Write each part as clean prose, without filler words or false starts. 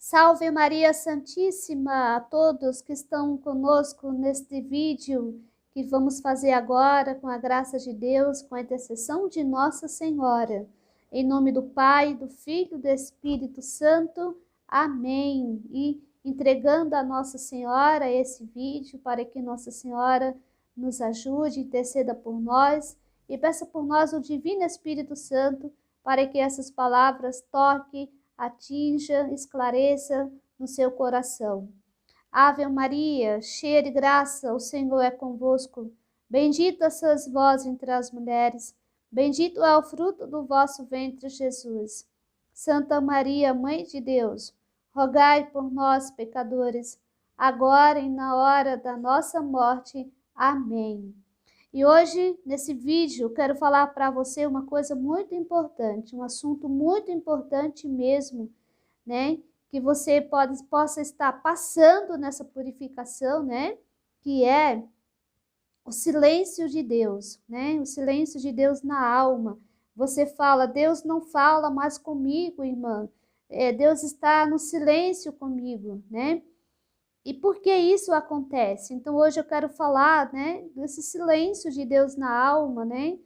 Salve Maria Santíssima a todos que estão conosco neste vídeo que vamos fazer agora com a graça de Deus, com a intercessão de Nossa Senhora. Em nome do Pai, do Filho e do Espírito Santo. Amém. E entregando a Nossa Senhora esse vídeo para que Nossa Senhora nos ajude, interceda por nós e peça por nós o Divino Espírito Santo para que essas palavras toquem, atinja, esclareça no seu coração. Ave Maria, cheia de graça, o Senhor é convosco. Bendita sois vós entre as mulheres, bendito é o fruto do vosso ventre, Jesus. Santa Maria, Mãe de Deus, rogai por nós, pecadores, agora e na hora da nossa morte. Amém. E hoje, nesse vídeo, eu quero falar para você uma coisa muito importante, um assunto muito importante mesmo, né? Que você possa estar passando nessa purificação, né? Que é o silêncio de Deus, né? O silêncio de Deus na alma. Você fala, Deus não fala mais comigo, irmã. Deus está no silêncio comigo, né? E por que isso acontece? Então, hoje eu quero falar, né, desse silêncio de Deus na alma, né?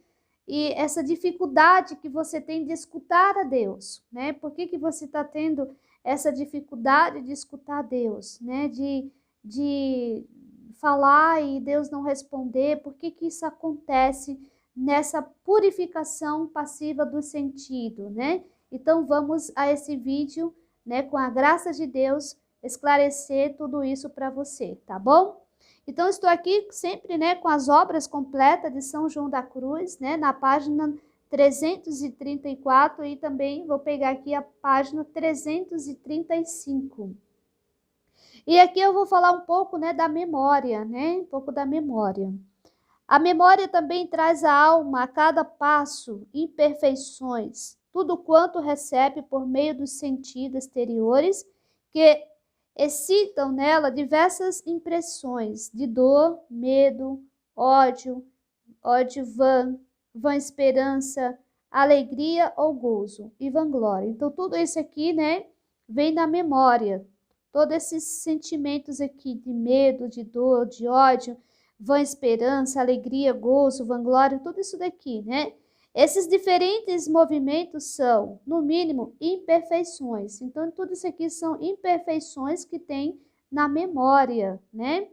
E essa dificuldade que você tem de escutar a Deus, né? Por que você está tendo essa dificuldade de escutar a Deus, né? De falar e Deus não responder? Por que isso acontece nessa purificação passiva do sentido, né? Então, vamos a esse vídeo, né, com a graça de Deus, esclarecer tudo isso para você, tá bom? Então, estou aqui sempre, né, com as obras completas de São João da Cruz, né, na página 334 e também vou pegar aqui a página 335. E aqui eu vou falar um pouco, né, da memória, né, um pouco da memória. A memória também traz à alma, a cada passo, imperfeições, tudo quanto recebe por meio dos sentidos exteriores que excitam nela diversas impressões de dor, medo, ódio vã esperança, alegria ou gozo e vanglória. Então, tudo isso aqui, né, vem na memória. Todos esses sentimentos aqui de medo, de dor, de ódio, vã esperança, alegria, gozo, vanglória, tudo isso daqui, né? Esses diferentes movimentos são, no mínimo, imperfeições. Então, tudo isso aqui são imperfeições que tem na memória, né?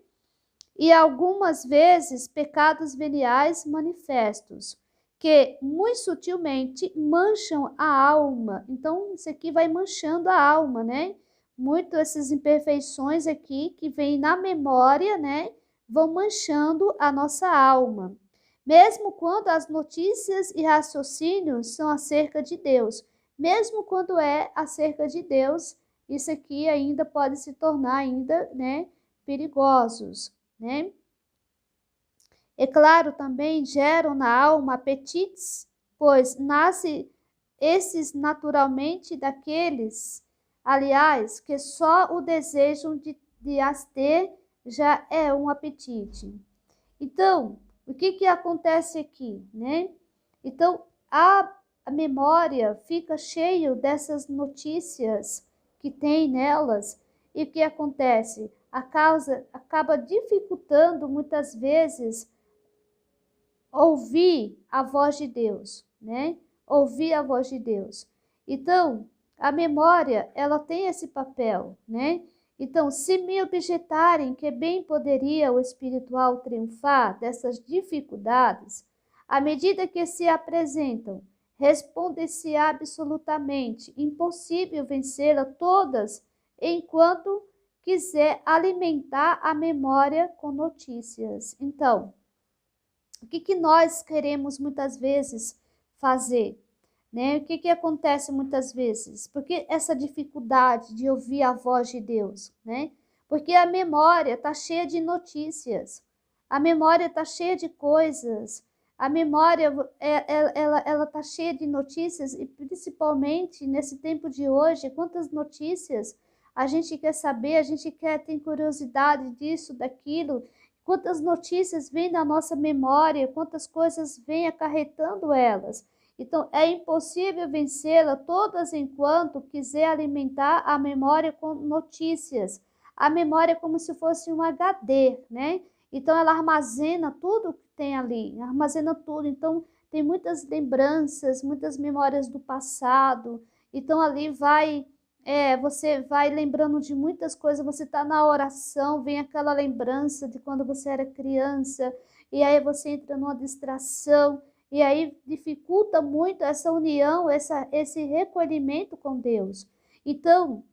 E algumas vezes, pecados veniais manifestos, que muito sutilmente mancham a alma. Então, isso aqui vai manchando a alma, né? Muito essas imperfeições aqui que vêm na memória, né? Vão manchando a nossa alma. Mesmo quando as notícias e raciocínios são acerca de Deus, mesmo quando é acerca de Deus, isso aqui ainda pode se tornar ainda, né, perigosos, né? É claro, também geram na alma apetites, pois nasce esses naturalmente daqueles, aliás, que só o desejam de as ter já é um apetite. Então, o que acontece aqui, né? Então, a memória fica cheia dessas notícias que tem nelas e o que acontece? A causa acaba dificultando muitas vezes ouvir a voz de Deus, né? Ouvir a voz de Deus. Então, a memória, ela tem esse papel, né? Então, se me objetarem que bem poderia o espiritual triunfar dessas dificuldades, à medida que se apresentam, responde-se absolutamente impossível vencê-la todas, enquanto quiser alimentar a memória com notícias. Então, o que nós queremos muitas vezes fazer? Né? O que acontece muitas vezes? Porque essa dificuldade de ouvir a voz de Deus, né? Porque a memória está cheia de notícias, a memória está cheia de coisas, a memória ela está cheia de notícias e principalmente nesse tempo de hoje, quantas notícias a gente quer saber, a gente tem curiosidade disso, daquilo, quantas notícias vêm na nossa memória, quantas coisas vêm acarretando elas. Então, é impossível vencê-la todas enquanto quiser alimentar a memória com notícias. A memória é como se fosse um HD, né? Então, ela armazena tudo que tem ali, armazena tudo. Então, tem muitas lembranças, muitas memórias do passado. Então, ali você vai lembrando de muitas coisas. Você está na oração, vem aquela lembrança de quando você era criança, e aí você entra numa distração, e aí dificulta muito essa união, esse recolhimento com Deus. Então,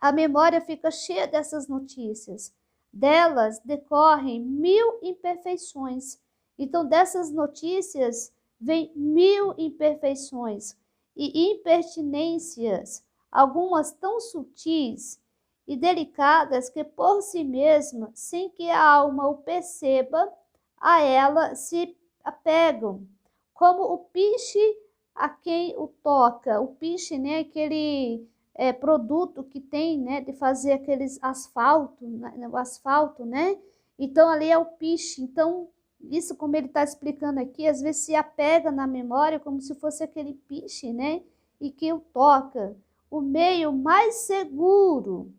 a memória fica cheia dessas notícias. Delas decorrem 1000 imperfeições. Então, dessas notícias, vem 1000 imperfeições e impertinências, algumas tão sutis e delicadas que por si mesma, sem que a alma o perceba, a ela se apegam, como o piche a quem o toca. O piche, né, aquele produto que tem, né, de fazer aqueles asfalto, né, o asfalto, né? Então, ali é o piche. Então, isso, como ele está explicando aqui, às vezes se apega na memória como se fosse aquele piche, né? E que o toca. O meio mais seguro.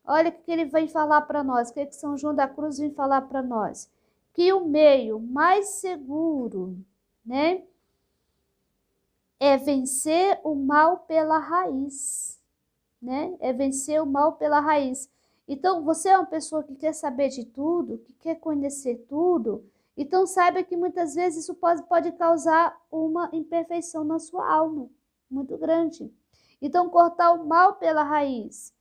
Olha o que ele vem falar para nós, o que São João da Cruz vem falar para nós. Que o meio mais seguro, né, é vencer o mal pela raiz, né? É vencer o mal pela raiz. Então, você é uma pessoa que quer saber de tudo, que quer conhecer tudo, então saiba que muitas vezes isso pode causar uma imperfeição na sua alma, muito grande. Então, cortar o mal pela raiz,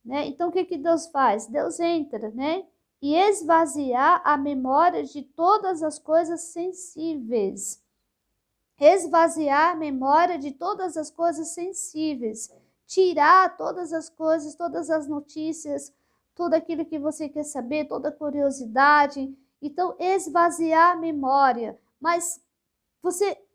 né? Então, o que Deus faz? Deus entra, né? E esvaziar a memória de todas as coisas sensíveis. Esvaziar a memória de todas as coisas sensíveis. Tirar todas as coisas, todas as notícias, tudo aquilo que você quer saber, toda a curiosidade. Então, esvaziar a memória. Mas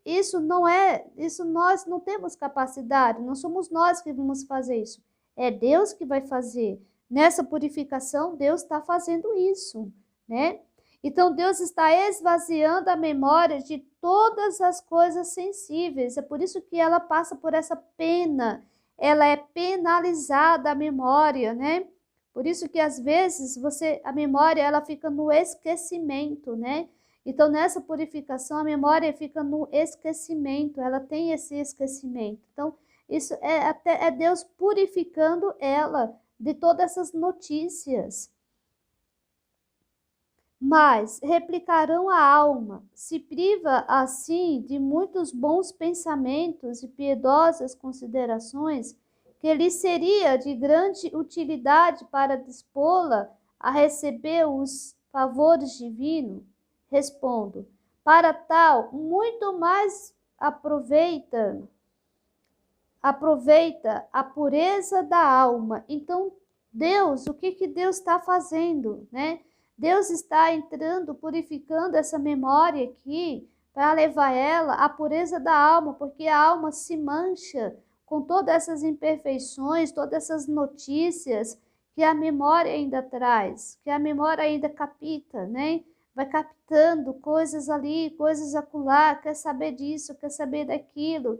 isso nós não temos capacidade, não somos nós que vamos fazer isso. É Deus que vai fazer. Nessa purificação, Deus está fazendo isso, né? Então, Deus está esvaziando a memória de todas as coisas sensíveis. É por isso que ela passa por essa pena. Ela é penalizada, a memória, né? Por isso que, às vezes, a memória ela fica no esquecimento, né? Então, nessa purificação, a memória fica no esquecimento. Ela tem esse esquecimento. Então, isso é Deus purificando ela de todas essas notícias. Mas replicarão a alma, se priva assim de muitos bons pensamentos e piedosas considerações, que lhe seria de grande utilidade para dispô-la a receber os favores divinos? Respondo, para tal, muito mais aproveita a pureza da alma. Então, Deus, o que Deus está fazendo, né? Deus está entrando, purificando essa memória aqui, para levar ela à pureza da alma, porque a alma se mancha com todas essas imperfeições, todas essas notícias que a memória ainda traz, que a memória ainda capta, né? Vai captando coisas ali, coisas acolá, quer saber disso, quer saber daquilo.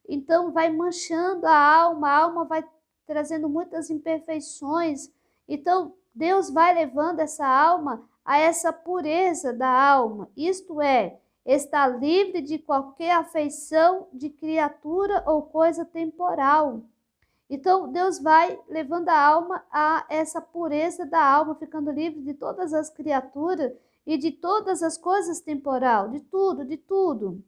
Então, vai manchando a alma vai trazendo muitas imperfeições. Então, Deus vai levando essa alma a essa pureza da alma, isto é, está livre de qualquer afeição de criatura ou coisa temporal. Então, Deus vai levando a alma a essa pureza da alma, ficando livre de todas as criaturas e de todas as coisas temporais, de tudo.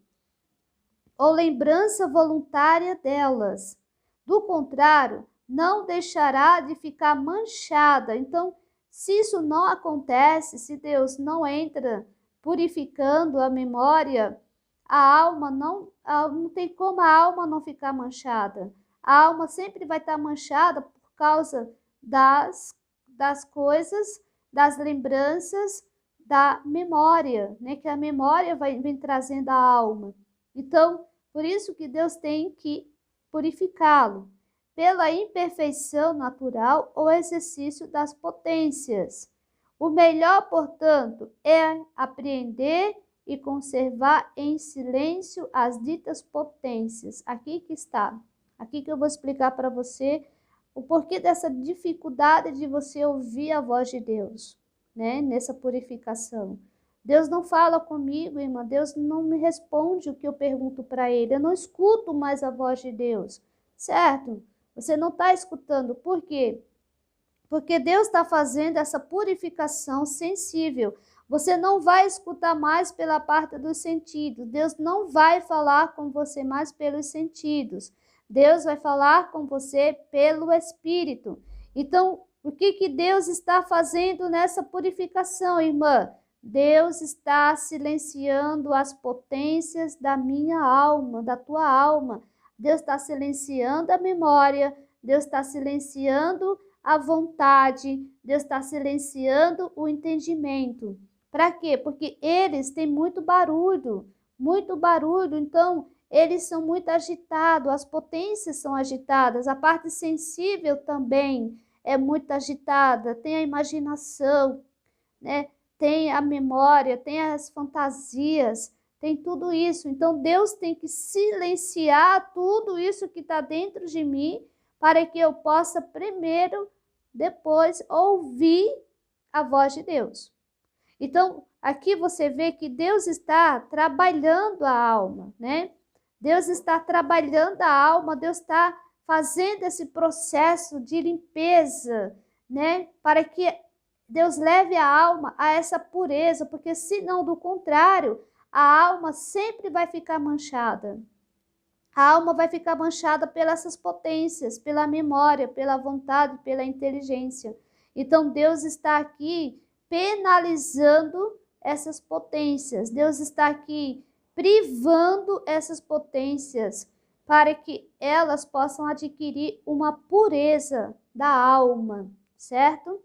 Ou lembrança voluntária delas. Do contrário, não deixará de ficar manchada. Então, se isso não acontece, se Deus não entra purificando a memória, a alma não tem como a alma não ficar manchada. A alma sempre vai estar manchada por causa das coisas, das lembranças, da memória, né? Que a memória vem trazendo a alma. Então, por isso que Deus tem que purificá-lo, pela imperfeição natural ou exercício das potências. O melhor, portanto, é apreender e conservar em silêncio as ditas potências. Aqui que está. Aqui que eu vou explicar para você o porquê dessa dificuldade de você ouvir a voz de Deus, né? Nessa purificação. Deus não fala comigo, irmã. Deus não me responde o que eu pergunto para Ele. Eu não escuto mais a voz de Deus, certo? Você não está escutando. Por quê? Porque Deus está fazendo essa purificação sensível. Você não vai escutar mais pela parte dos sentidos. Deus não vai falar com você mais pelos sentidos. Deus vai falar com você pelo Espírito. Então, o que Deus está fazendo nessa purificação, irmã? Deus está silenciando as potências da minha alma, da tua alma. Deus está silenciando a memória. Deus está silenciando a vontade. Deus está silenciando o entendimento. Para quê? Porque eles têm muito barulho. Então, eles são muito agitados, as potências são agitadas, a parte sensível também é muito agitada, tem a imaginação, né? Tem a memória, tem as fantasias, tem tudo isso. Então, Deus tem que silenciar tudo isso que está dentro de mim para que eu possa primeiro, depois, ouvir a voz de Deus. Então, aqui você vê que Deus está trabalhando a alma, né? Deus está trabalhando a alma, Deus está fazendo esse processo de limpeza, né? Para que Deus leve a alma a essa pureza, porque senão, do contrário, a alma sempre vai ficar manchada. A alma vai ficar manchada pelas potências, pela memória, pela vontade, pela inteligência. Então, Deus está aqui penalizando essas potências. Deus está aqui privando essas potências para que elas possam adquirir uma pureza da alma, certo?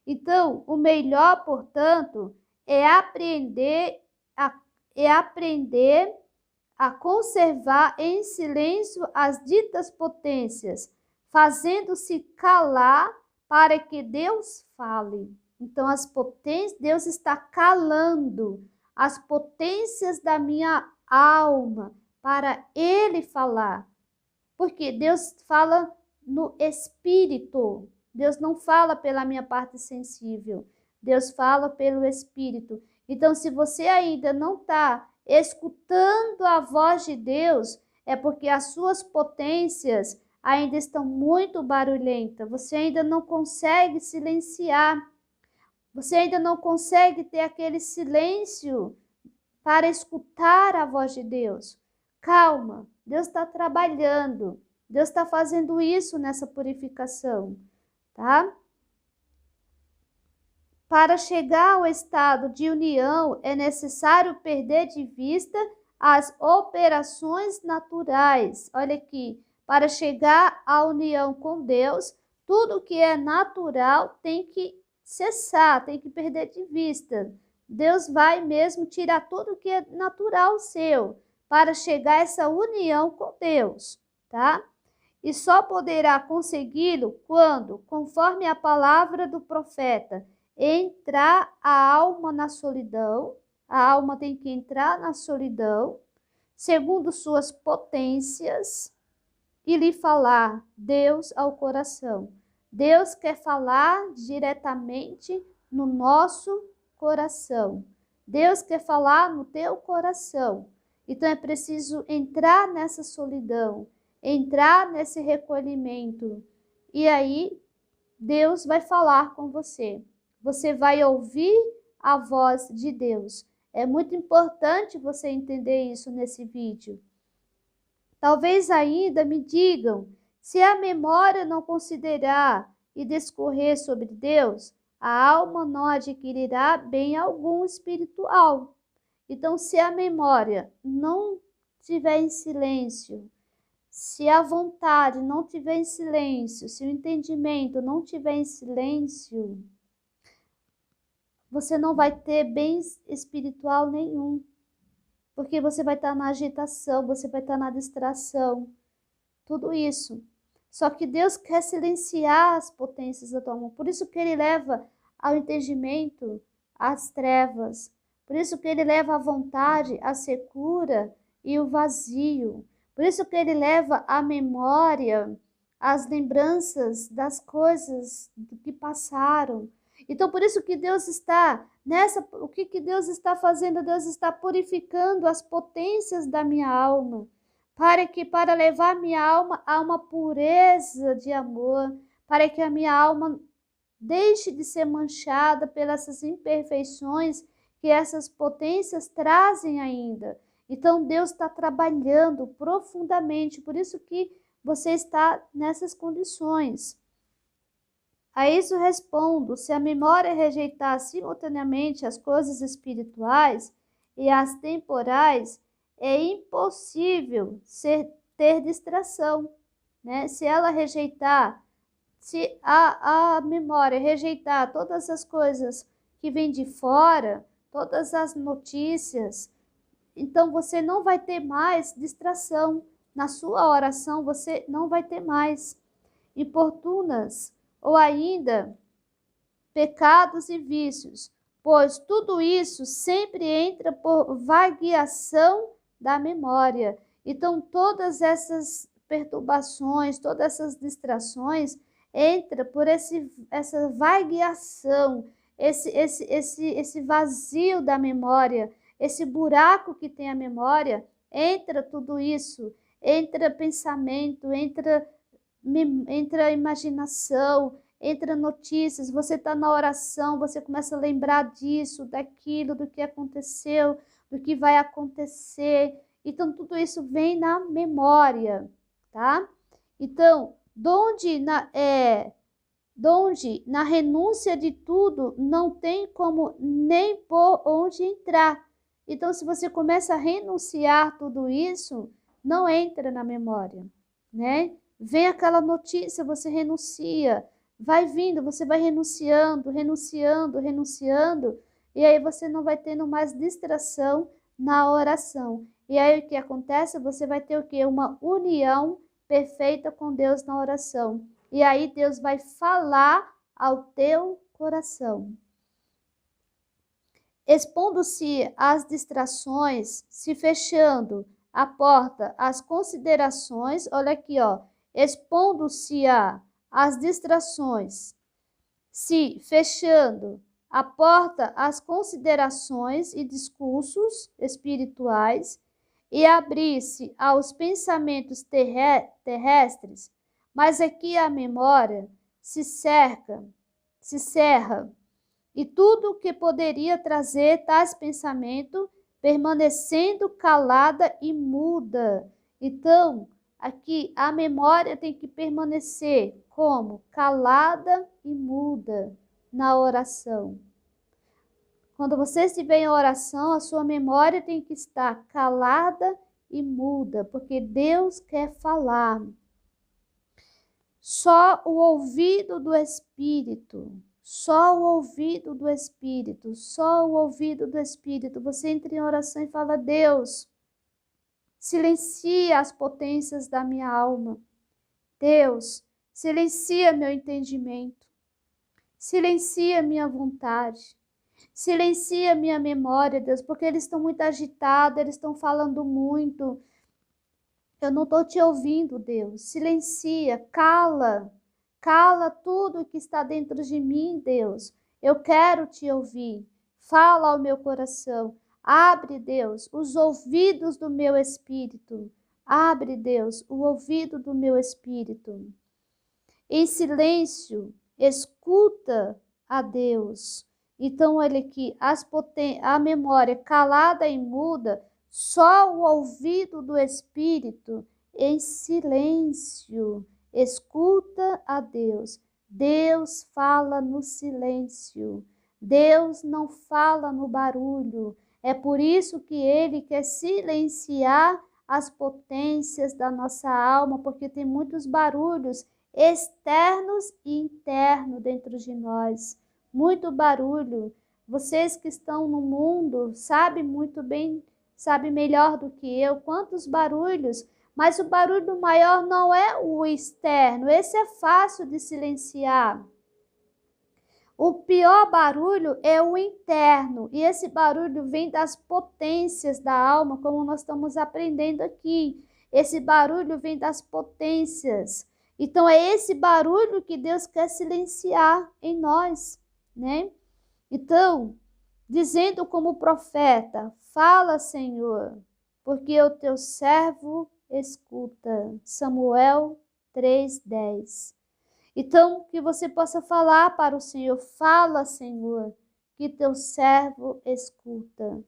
Então, o melhor, portanto, é aprender a conservar em silêncio as ditas potências, fazendo-se calar para que Deus fale. Então, as potências, Deus está calando as potências da minha alma para Ele falar. Porque Deus fala no Espírito. Deus não fala pela minha parte sensível. Deus fala pelo Espírito. Então, se você ainda não está escutando a voz de Deus, é porque as suas potências ainda estão muito barulhentas. Você ainda não consegue silenciar. Você ainda não consegue ter aquele silêncio para escutar a voz de Deus. Calma, Deus está trabalhando. Deus está fazendo isso nessa purificação, tá? Para chegar ao estado de união, é necessário perder de vista as operações naturais. Olha aqui, para chegar à união com Deus, tudo que é natural tem que cessar, tem que perder de vista. Deus vai mesmo tirar tudo que é natural seu, para chegar a essa união com Deus, tá? E só poderá consegui-lo quando, conforme a palavra do profeta, entrar a alma na solidão, a alma tem que entrar na solidão, segundo suas potências, e lhe falar Deus ao coração. Deus quer falar diretamente no nosso coração. Deus quer falar no teu coração. Então é preciso entrar nessa solidão, entrar nesse recolhimento. E aí Deus vai falar com você. Você vai ouvir a voz de Deus. É muito importante você entender isso nesse vídeo. Talvez ainda me digam, se a memória não considerar e discorrer sobre Deus, a alma não adquirirá bem algum espiritual. Então, se a memória não estiver em silêncio, se a vontade não estiver em silêncio, se o entendimento não estiver em silêncio, você não vai ter bem espiritual nenhum. Porque você vai estar na agitação, você vai estar na distração. Tudo isso. Só que Deus quer silenciar as potências da tua alma. Por isso que Ele leva ao entendimento, às trevas, Por isso que ele leva a vontade, a secura e o vazio. Por isso que ele leva a memória, as lembranças das coisas que passaram. Então, por isso que Deus está o que Deus está fazendo? Deus está purificando as potências da minha alma, para levar minha alma a uma pureza de amor, para que a minha alma deixe de ser manchada pelas imperfeições que essas potências trazem ainda. Então, Deus está trabalhando profundamente, por isso que você está nessas condições. A isso respondo: se a memória rejeitar simultaneamente as coisas espirituais e as temporais, é impossível ter distração, né? Se ela rejeitar, se a memória rejeitar todas as coisas que vêm de fora, todas as notícias, então você não vai ter mais distração. Na sua oração você não vai ter mais importunas ou ainda pecados e vícios, pois tudo isso sempre entra por vagueação da memória. Então todas essas perturbações, todas essas distrações entra por essa vagueação, esse vazio da memória, esse buraco que tem a memória, entra tudo isso, entra pensamento, entra imaginação, entra notícias, você está na oração, você começa a lembrar disso, daquilo, do que aconteceu, do que vai acontecer. Então, tudo isso vem na memória, tá? Então, donde na renúncia de tudo não tem como nem por onde entrar. Então, se você começa a renunciar tudo isso, não entra na memória, né? Vem aquela notícia, você renuncia, vai vindo, você vai renunciando, e aí você não vai tendo mais distração na oração. E aí o que acontece? Você vai ter o quê? Uma união perfeita com Deus na oração. E aí Deus vai falar ao teu coração. Expondo-se às distrações, se fechando a porta às considerações, olha aqui, ó, expondo-se às distrações, se fechando a porta às considerações e discursos espirituais e abrir-se aos pensamentos terrestres, mas aqui a memória se cerra, e tudo que poderia trazer tais pensamentos permanecendo calada e muda. Então, aqui a memória tem que permanecer como? Calada e muda na oração. Quando você estiver em oração, a sua memória tem que estar calada e muda, porque Deus quer falar. Só o ouvido do Espírito, só o ouvido do Espírito, só o ouvido do Espírito. Você entra em oração e fala: Deus, silencia as potências da minha alma. Deus, silencia meu entendimento. Silencia minha vontade. Silencia minha memória, Deus, porque eles estão muito agitados, eles estão falando muito. Eu não estou te ouvindo, Deus. Silencia, cala. Cala tudo que está dentro de mim, Deus. Eu quero te ouvir. Fala ao meu coração. Abre, Deus, os ouvidos do meu espírito. Abre, Deus, o ouvido do meu espírito. Em silêncio, escuta a Deus. Então, olha aqui, a memória calada e muda, só o ouvido do Espírito em silêncio. Escuta a Deus. Deus fala no silêncio. Deus não fala no barulho. É por isso que Ele quer silenciar as potências da nossa alma, porque tem muitos barulhos externos e internos dentro de nós. Muito barulho. Vocês que estão no mundo sabem muito bem, sabem melhor do que eu quantos barulhos, mas o barulho maior não é o externo, esse é fácil de silenciar. O pior barulho é o interno, e esse barulho vem das potências da alma, como nós estamos aprendendo aqui. Esse barulho vem das potências. Então, é esse barulho que Deus quer silenciar em nós, né? Então, dizendo como profeta, fala, Senhor, porque o teu servo escuta. Samuel 3:10. Então, que você possa falar para o Senhor, fala, Senhor, que teu servo escuta.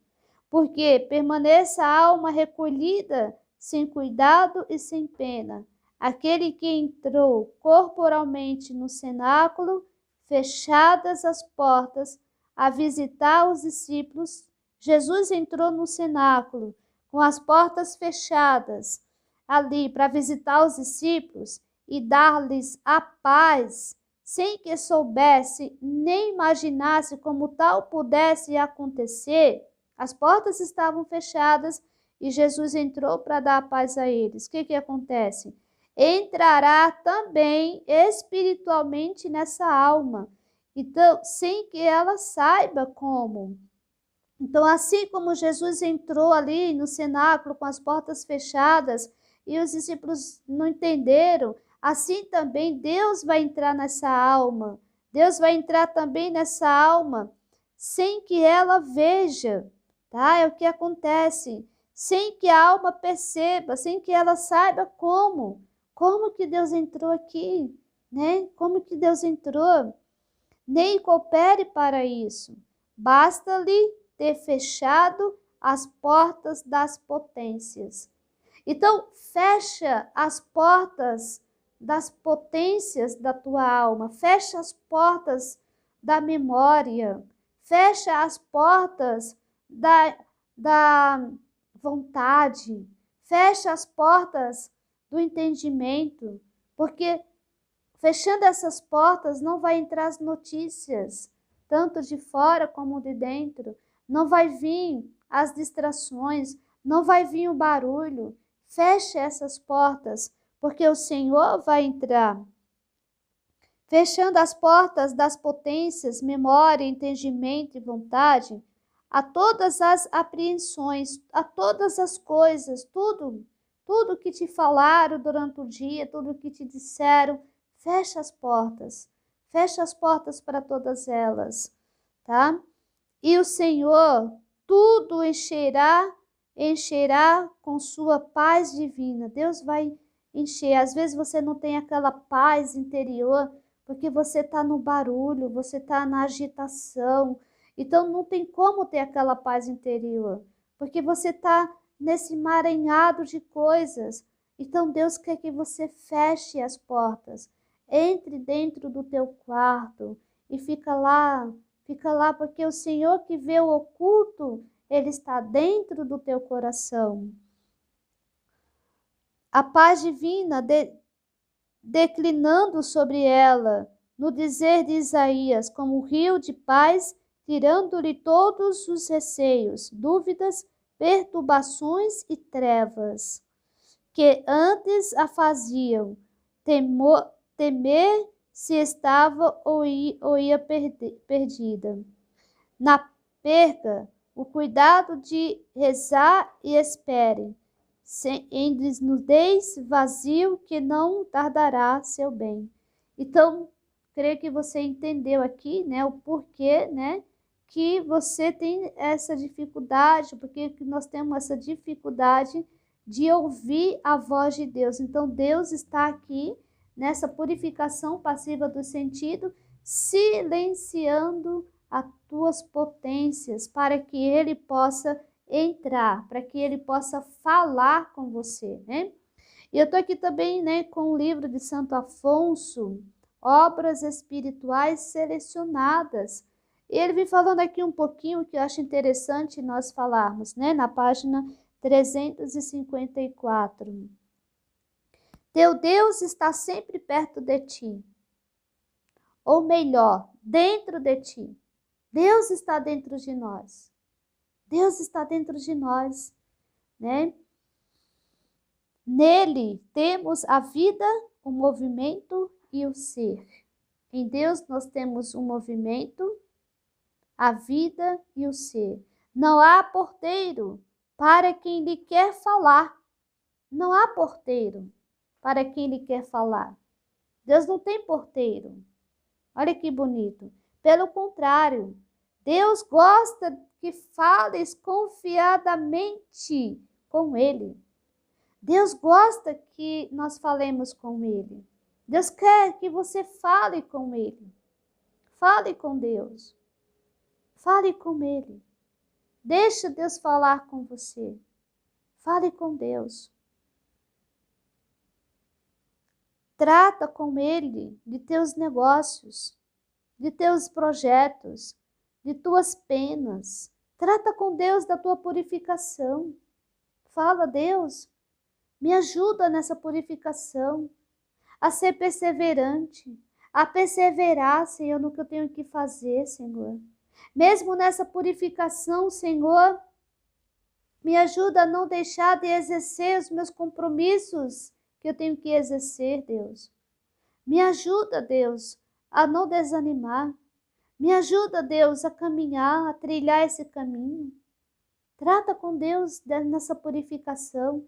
Porque permaneça a alma recolhida, sem cuidado e sem pena. Aquele que entrou corporalmente no cenáculo, fechadas as portas, a visitar os discípulos. Jesus entrou no cenáculo, com as portas fechadas, ali para visitar os discípulos e dar-lhes a paz, sem que soubesse nem imaginasse como tal pudesse acontecer. As portas estavam fechadas e Jesus entrou para dar a paz a eles. O que acontece? Entrará também espiritualmente nessa alma, então, sem que ela saiba como. Então, assim como Jesus entrou ali no cenáculo com as portas fechadas e os discípulos não entenderam, assim também Deus vai entrar nessa alma. Deus vai entrar também nessa alma sem que ela veja, tá? É o que acontece. Sem que a alma perceba, sem que ela saiba como. Como que Deus entrou aqui, né? Como que Deus entrou? Nem coopere para isso. Basta-lhe ter fechado as portas das potências. Então, fecha as portas das potências da tua alma, fecha as portas da memória, fecha as portas da vontade, fecha as portas do entendimento, porque fechando essas portas não vai entrar as notícias, tanto de fora como de dentro, não vai vir as distrações, não vai vir o barulho. Feche essas portas, porque o Senhor vai entrar. Fechando as portas das potências, memória, entendimento e vontade, a todas as apreensões, a todas as coisas, tudo que te falaram durante o dia, tudo que te disseram, fecha as portas para todas elas, tá? E o Senhor tudo encherá com sua paz divina. Deus vai encher. Às vezes você não tem aquela paz interior, porque você está no barulho, você está na agitação. Então não tem como ter aquela paz interior, porque você está nesse emaranhado de coisas. Então Deus quer que você feche as portas, entre dentro do teu quarto e fica lá, porque o Senhor que vê o oculto, Ele está dentro do teu coração. A paz divina declinando sobre ela, no dizer de Isaías, como um rio de paz, tirando-lhe todos os receios, dúvidas, perturbações e trevas, que antes a faziam temer se estava ou ia perdida. Na perca, o cuidado de rezar e espere, em desnudez vazio que não tardará seu bem. Então, creio que você entendeu aqui, né, o porquê, né, que você tem essa dificuldade, porque nós temos essa dificuldade de ouvir a voz de Deus. Então, Deus está aqui nessa purificação passiva do sentido, silenciando as tuas potências para que Ele possa entrar, para que Ele possa falar com você, né? E eu estou aqui também, né, com o livro de Santo Afonso, Obras Espirituais Selecionadas. E ele vem falando aqui um pouquinho que eu acho interessante nós falarmos, né, na página 354. Teu Deus está sempre perto de ti, ou melhor, dentro de ti. Deus está dentro de nós. Deus está dentro de nós, né? Nele temos a vida, o movimento e o ser. Em Deus nós temos o movimento, a vida e o ser. Não há porteiro para quem lhe quer falar. Não há porteiro para quem lhe quer falar. Deus não tem porteiro. Olha que bonito. Pelo contrário, Deus gosta que fales confiadamente com Ele. Deus gosta que nós falemos com Ele. Deus quer que você fale com Ele. Fale com Deus. Fale com Ele. Deixa Deus falar com você. Fale com Deus. Trata com Ele de teus negócios, de teus projetos, de tuas penas. Trata com Deus da tua purificação. Fala, Deus, me ajuda nessa purificação, a ser perseverante, a perseverar, Senhor, no que eu tenho que fazer, Senhor. Mesmo nessa purificação, Senhor, me ajuda a não deixar de exercer os meus compromissos que eu tenho que exercer, Deus. Me ajuda, Deus, a não desanimar. Me ajuda, Deus, a caminhar, a trilhar esse caminho. Trata com Deus nessa purificação.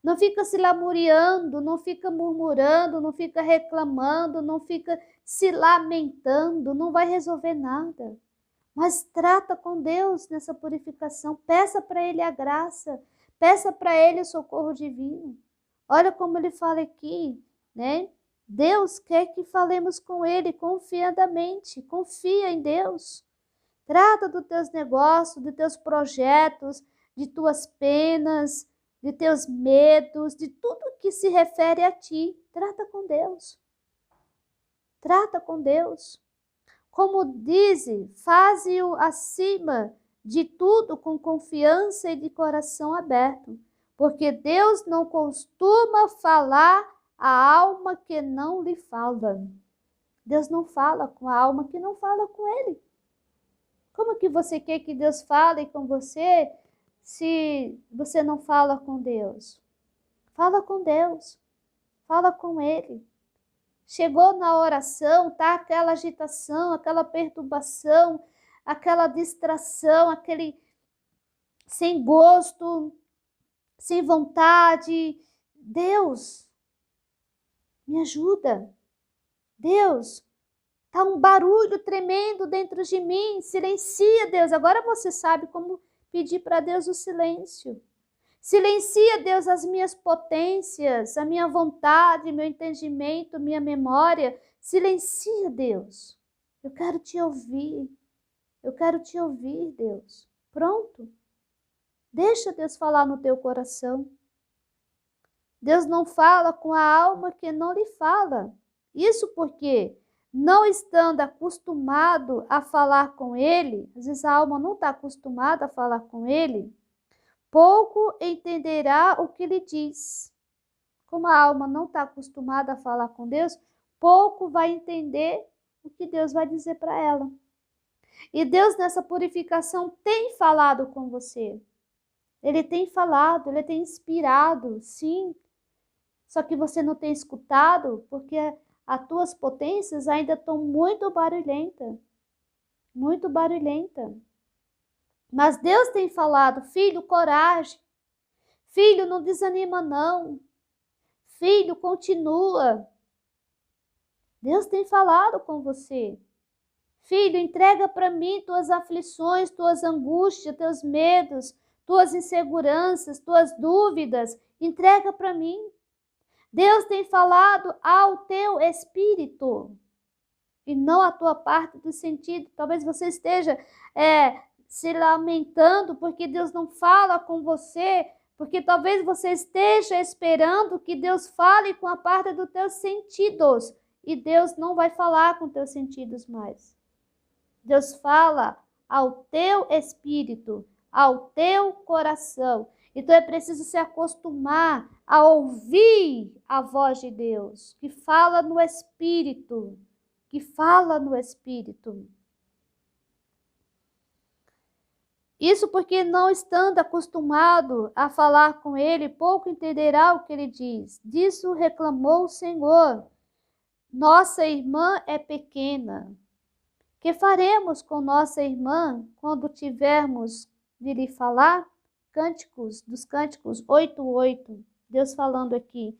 Não fica se lamuriando, não fica murmurando, não fica reclamando, não fica se lamentando, não vai resolver nada. Mas trata com Deus nessa purificação. Peça para Ele a graça. Peça para Ele o socorro divino. Olha como ele fala aqui, né? Deus quer que falemos com Ele confiadamente. Confia em Deus. Trata dos teus negócios, dos teus projetos, de tuas penas, de teus medos, de tudo que se refere a ti. Trata com Deus. Trata com Deus. Como diz, faze-o acima de tudo com confiança e de coração aberto, porque Deus não costuma falar a alma que não lhe fala. Deus não fala com a alma que não fala com Ele. Como que você quer que Deus fale com você se você não fala com Deus? Fala com Deus. Fala com Ele. Chegou na oração, tá aquela agitação, aquela perturbação, aquela distração, aquele sem gosto, sem vontade. Deus, me ajuda. Deus, tá um barulho tremendo dentro de mim. Silencia, Deus. Agora você sabe como pedir para Deus o silêncio. Silencia, Deus, as minhas potências, a minha vontade, meu entendimento, minha memória. Silencia, Deus. Eu quero te ouvir. Eu quero te ouvir, Deus. Pronto. Deixa Deus falar no teu coração. Deus não fala com a alma que não lhe fala. Isso porque, não estando acostumado a falar com Ele, às vezes a alma não está acostumada a falar com Ele, pouco entenderá o que lhe diz. Como a alma não está acostumada a falar com Deus, pouco vai entender o que Deus vai dizer para ela. E Deus nessa purificação tem falado com você. Ele tem falado, Ele tem inspirado, sim. Só que você não tem escutado porque as tuas potências ainda estão muito barulhentas. Muito barulhenta. Mas Deus tem falado, filho, coragem. Filho, não desanima não. Filho, continua. Deus tem falado com você. Filho, entrega para mim tuas aflições, tuas angústias, teus medos, tuas inseguranças, tuas dúvidas. Entrega para mim. Deus tem falado ao teu espírito. E não à tua parte do sentido. Talvez você esteja se lamentando porque Deus não fala com você, porque talvez você esteja esperando que Deus fale com a parte dos teus sentidos, e Deus não vai falar com teus sentidos mais. Deus fala ao teu espírito, ao teu coração. Então é preciso se acostumar a ouvir a voz de Deus, que fala no espírito, que fala no espírito. Isso porque, não estando acostumado a falar com Ele, pouco entenderá o que Ele diz. Disso reclamou o Senhor. Nossa irmã é pequena. Que faremos com nossa irmã quando tivermos de lhe falar? Dos Cânticos 8:8. Deus falando aqui.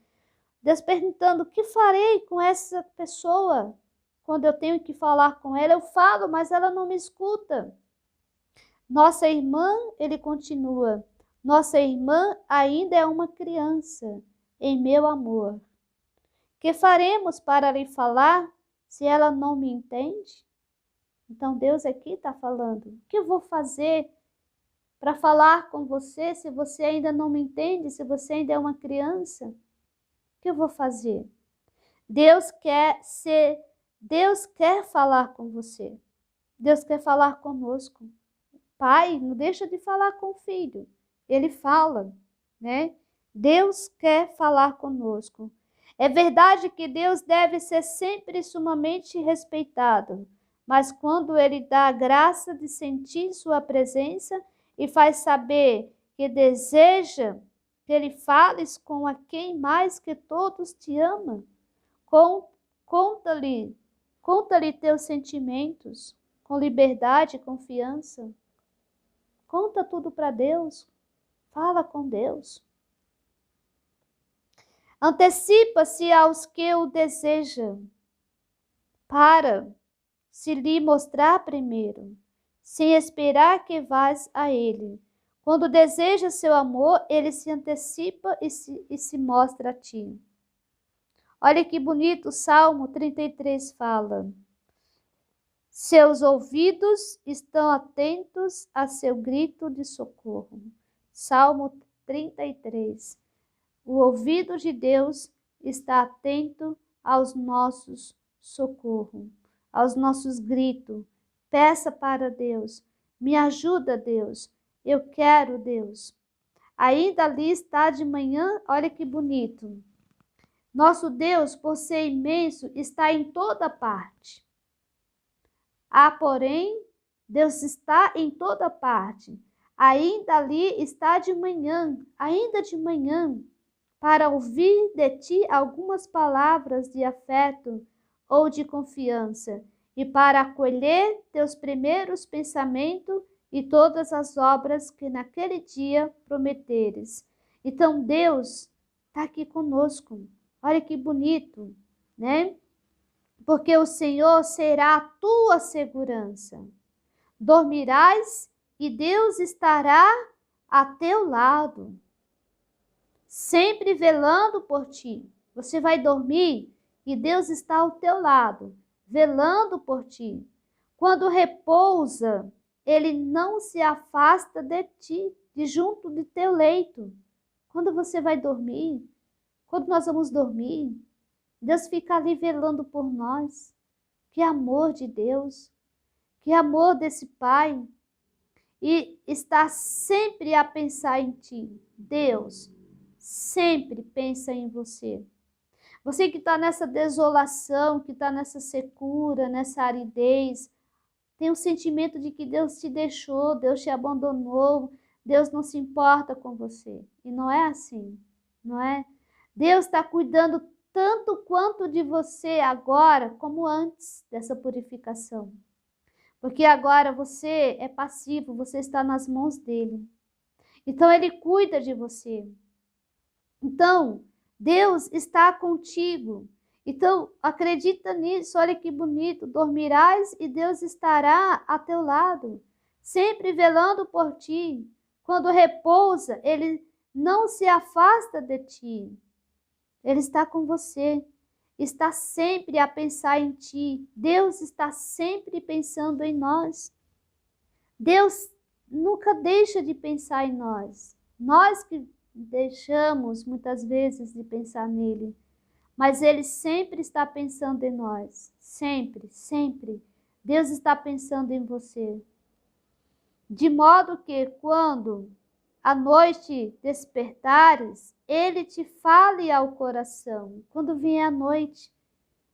Deus perguntando: o que farei com essa pessoa? Quando eu tenho que falar com ela, eu falo, mas ela não me escuta. Nossa irmã, ele continua, nossa irmã ainda é uma criança, em meu amor. Que faremos para lhe falar se ela não me entende? Então Deus aqui está falando, o que eu vou fazer para falar com você se você ainda não me entende, se você ainda é uma criança? O que eu vou fazer? Deus quer falar com você. Deus quer falar conosco. Pai não deixa de falar com o filho. Ele fala, né? Deus quer falar conosco. É verdade que Deus deve ser sempre sumamente respeitado, mas quando ele dá a graça de sentir sua presença e faz saber que deseja que ele fales com a quem mais que todos te ama, conta-lhe teus sentimentos com liberdade e confiança. Conta tudo para Deus. Fala com Deus. Antecipa-se aos que o desejam, para se lhe mostrar primeiro, sem esperar que vás a ele. Quando deseja seu amor, ele se antecipa e se mostra a ti. Olha que bonito, o Salmo 33 fala. Seus ouvidos estão atentos a seu grito de socorro. Salmo 33. O ouvido de Deus está atento aos nossos socorros, aos nossos gritos. Peça para Deus. Me ajuda, Deus. Eu quero, Deus. Ainda ali está de manhã, olha que bonito. Nosso Deus, por ser imenso, está em toda parte. Porém, Deus está em toda parte. Ainda ali está de manhã, ainda de manhã, para ouvir de ti algumas palavras de afeto ou de confiança, e para acolher teus primeiros pensamentos e todas as obras que naquele dia prometeres. Então, Deus está aqui conosco. Olha que bonito, né? Porque o Senhor será a tua segurança. Dormirás e Deus estará a teu lado, sempre velando por ti. Você vai dormir e Deus está ao teu lado, velando por ti. Quando repousa, ele não se afasta de ti, de junto de teu leito. Quando você vai dormir, quando nós vamos dormir, Deus fica ali velando por nós. Que amor de Deus, que amor desse Pai. E está sempre a pensar em ti. Deus sempre pensa em você. Você que está nessa desolação, que está nessa secura, nessa aridez, tem um sentimento de que Deus te deixou, Deus te abandonou, Deus não se importa com você. E não é assim, não é? Deus está cuidando tanto quanto de você agora, como antes dessa purificação. Porque agora você é passivo, você está nas mãos dele. Então ele cuida de você. Então, Deus está contigo. Então, acredita nisso, olha que bonito. Dormirás e Deus estará a teu lado, sempre velando por ti. Quando repousa, ele não se afasta de ti. Ele está com você, está sempre a pensar em ti. Deus está sempre pensando em nós. Deus nunca deixa de pensar em nós. Nós que deixamos muitas vezes de pensar nele, mas ele sempre está pensando em nós. Sempre, sempre. Deus está pensando em você. De modo que quando à noite despertares, ele te fale ao coração. Quando vier a noite,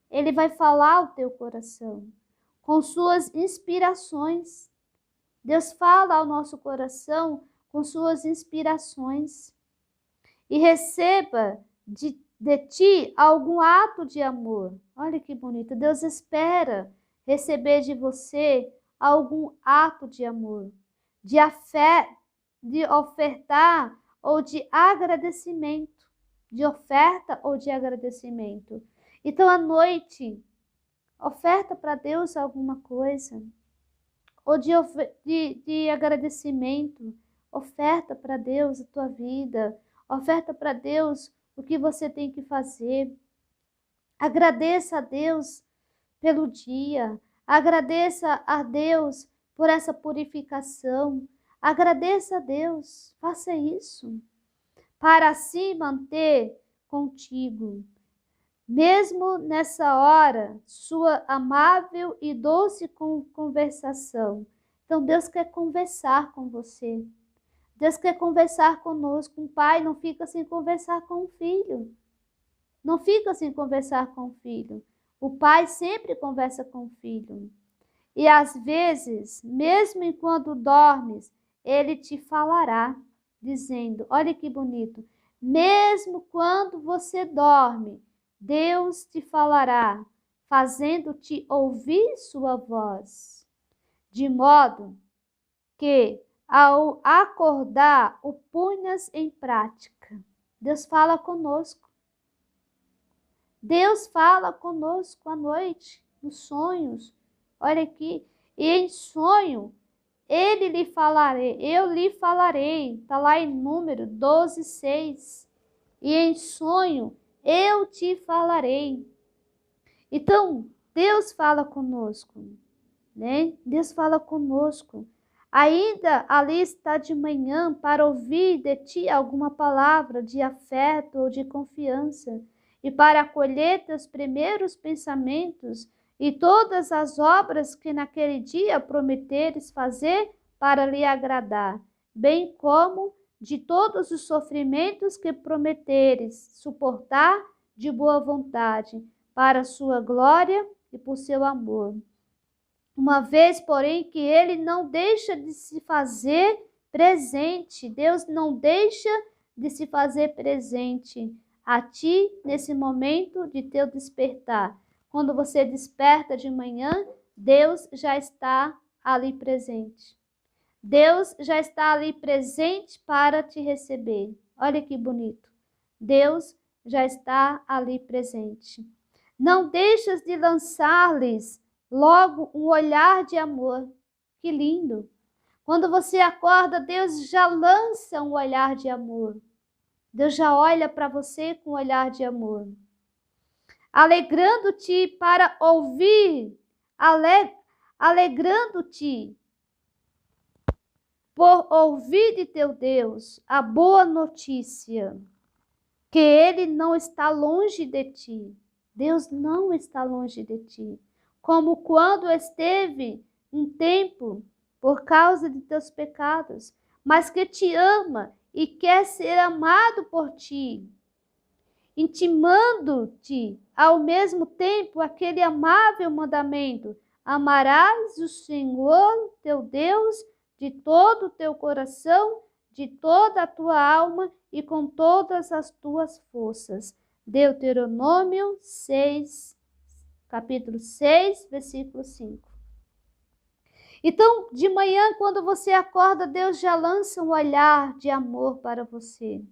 ele vai falar ao teu coração, com suas inspirações. Deus fala ao nosso coração com suas inspirações. E receba de de ti algum ato de amor. Olha que bonito. Deus espera receber de você algum ato de amor, de afeto, de ofertar ou de agradecimento, de oferta ou de agradecimento. Então, à noite, oferta para Deus alguma coisa, ou de agradecimento, oferta para Deus a tua vida, oferta para Deus o que você tem que fazer. Agradeça a Deus pelo dia, agradeça a Deus por essa purificação, agradeça a Deus, faça isso, para assim manter contigo, mesmo nessa hora, sua amável e doce conversação. Então Deus quer conversar com você, Deus quer conversar conosco. Um pai não fica sem conversar com o filho, não fica sem conversar com o filho. O pai sempre conversa com o filho. E às vezes, mesmo enquanto dormes, ele te falará, dizendo, olha que bonito, mesmo quando você dorme, Deus te falará, fazendo-te ouvir sua voz, de modo que, ao acordar, o ponhas em prática. Deus fala conosco. Deus fala conosco à noite, nos sonhos. Olha aqui, e em sonho, ele lhe falarei, eu lhe falarei. Está lá em Número 12:6. E em sonho, eu te falarei. Então, Deus fala conosco, né? Deus fala conosco. Ainda ali está de manhã para ouvir de ti alguma palavra de afeto ou de confiança, e para acolher teus primeiros pensamentos e todas as obras que naquele dia prometeres fazer para lhe agradar, bem como de todos os sofrimentos que prometeres suportar de boa vontade, para a sua glória e por seu amor. Uma vez, porém, que ele não deixa de se fazer presente, Deus não deixa de se fazer presente a ti nesse momento de teu despertar. Quando você desperta de manhã, Deus já está ali presente. Deus já está ali presente para te receber. Olha que bonito. Deus já está ali presente. Não deixas de lançar-lhes logo um olhar de amor. Que lindo! Quando você acorda, Deus já lança um olhar de amor. Deus já olha para você com um olhar de amor. Alegrando-te para ouvir, alegrando-te por ouvir de teu Deus a boa notícia, que Ele não está longe de ti. Deus não está longe de ti. Como quando esteve um tempo por causa de teus pecados, mas que te ama e quer ser amado por ti, intimando-te ao mesmo tempo aquele amável mandamento: amarás o Senhor teu Deus de todo o teu coração, de toda a tua alma e com todas as tuas forças. Deuteronômio 6, capítulo 6, versículo 5. Então, de manhã, quando você acorda, Deus já lança um olhar de amor para você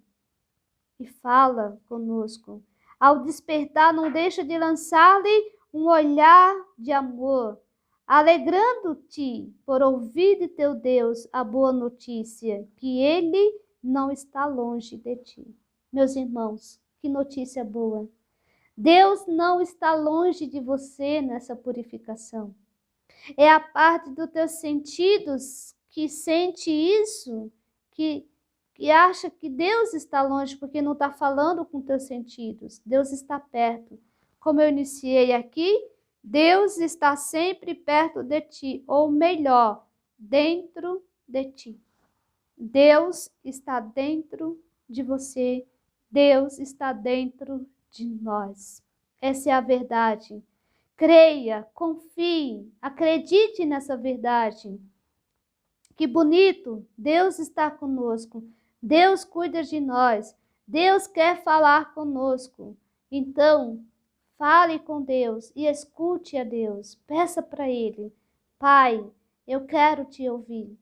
e fala conosco. Ao despertar, não deixa de lançar-lhe um olhar de amor, alegrando-te por ouvir de teu Deus a boa notícia, que Ele não está longe de ti. Meus irmãos, que notícia boa! Deus não está longe de você nessa purificação. É a parte dos teus sentidos que sente isso, que acha que Deus está longe porque não está falando com teus sentidos. Deus está perto. Como eu iniciei aqui, Deus está sempre perto de ti, ou melhor, dentro de ti. Deus está dentro de você. Deus está dentro de nós. Essa é a verdade. Creia, confie, acredite nessa verdade. Que bonito! Deus está conosco. Deus cuida de nós. Deus quer falar conosco. Então, fale com Deus e escute a Deus. Peça para Ele: Pai, eu quero te ouvir.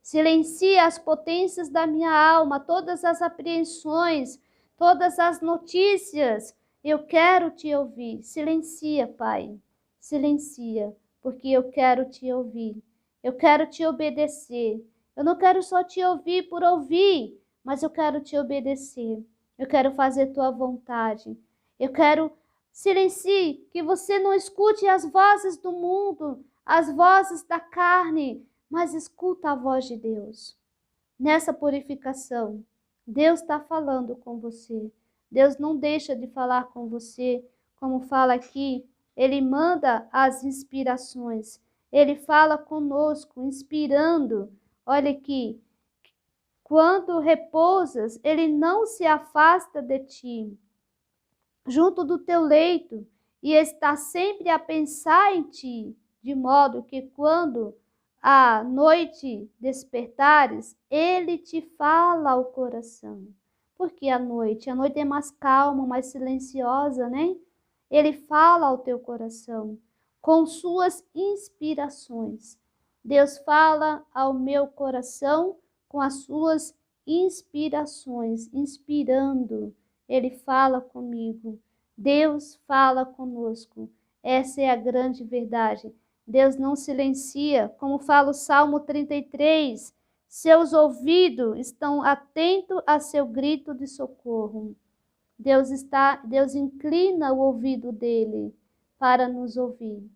Silencie as potências da minha alma, todas as apreensões, todas as notícias. Eu quero te ouvir. Silencia, Pai. Silencia, porque eu quero te ouvir. Eu quero te obedecer. Eu não quero só te ouvir por ouvir, mas eu quero te obedecer. Eu quero fazer tua vontade. Eu quero silencie, que você não escute as vozes do mundo, as vozes da carne, mas escuta a voz de Deus. Nessa purificação, Deus está falando com você. Deus não deixa de falar com você, como fala aqui. Ele manda as inspirações. Ele fala conosco, inspirando. Olha aqui. Quando repousas, ele não se afasta de ti, junto do teu leito, e está sempre a pensar em ti, de modo que quando à noite despertares, ele te fala ao coração. Porque a noite é mais calma, mais silenciosa, né? Ele fala ao teu coração com suas inspirações. Deus fala ao meu coração com as suas inspirações, inspirando. Ele fala comigo. Deus fala conosco. Essa é a grande verdade. Deus não silencia, como fala o Salmo 33, seus ouvidos estão atentos a seu grito de socorro. Deus inclina o ouvido dele para nos ouvir.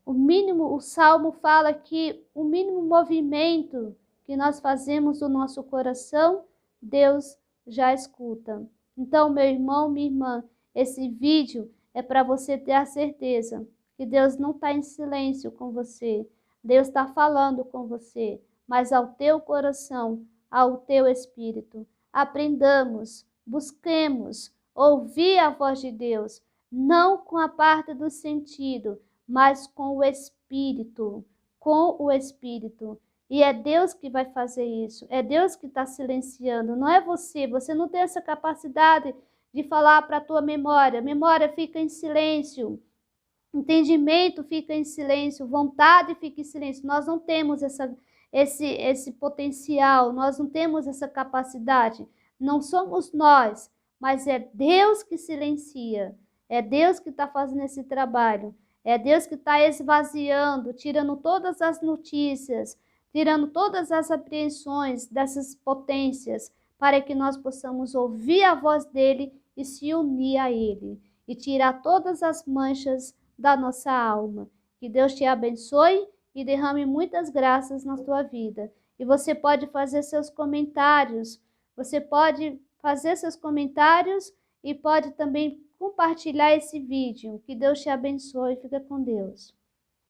O Salmo fala que o mínimo movimento que nós fazemos do nosso coração, Deus já escuta. Então, meu irmão, minha irmã, esse vídeo é para você ter a certeza que Deus não está em silêncio com você. Deus está falando com você, mas ao teu coração, ao teu espírito. Aprendamos, busquemos ouvir a voz de Deus, não com a parte do sentido, mas com o Espírito, com o Espírito. E é Deus que vai fazer isso, é Deus que está silenciando, não é você. Você não tem essa capacidade de falar para a tua memória. Memória fica em silêncio, entendimento fica em silêncio, vontade fica em silêncio. Nós não temos esse potencial, nós não temos essa capacidade. Não somos nós, mas é Deus que silencia, é Deus que está fazendo esse trabalho. É Deus que está esvaziando, tirando todas as notícias, tirando todas as apreensões dessas potências, para que nós possamos ouvir a voz dele e se unir a ele, e tirar todas as manchas da nossa alma. Que Deus te abençoe e derrame muitas graças na tua vida. E você pode fazer seus comentários, e pode também compartilhar esse vídeo. Que Deus te abençoe e fica com Deus.